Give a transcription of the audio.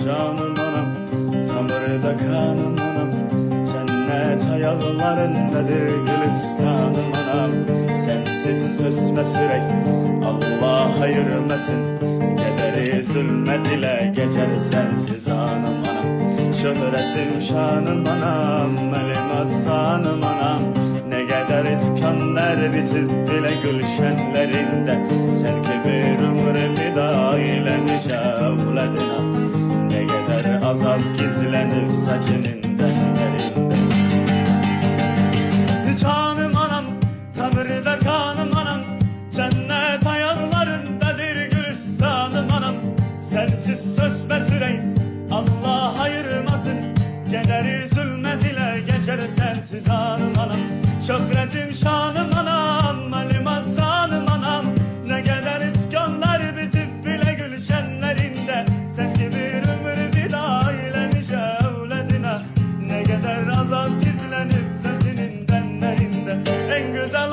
canım anam, samırda kanım anam. Cennet ayaklarındadır gülistanım anam. Sensiz sözme sürek Allah ayırmasın. Kederi zulmet ile geçer sensiz anım anam. Şöhretim şanım anam, elim atsanım anam. Ne kadar ifkanlar bitip bile gülşenlerinde. Sen ki bir ömür fida eylemiş evladına. Ne kadar azap gizlenip saçının derlerinde. Canım anam, tanrıda kanım anam. Cennet ayaklarındadır gülistanım anam. Sensiz sözme sürey Allah ayırmasın. Kederi zulmet ile geçer sensiz anım anam. Şöhretim şanım anam, elim azanım anam. Ne kadar ifkanlar bitip bile gülşenlerinde. Sen ki bir ömür fida eylemiş evladına. Ne kadar azap gizlenip saçının benlerinde. En güzel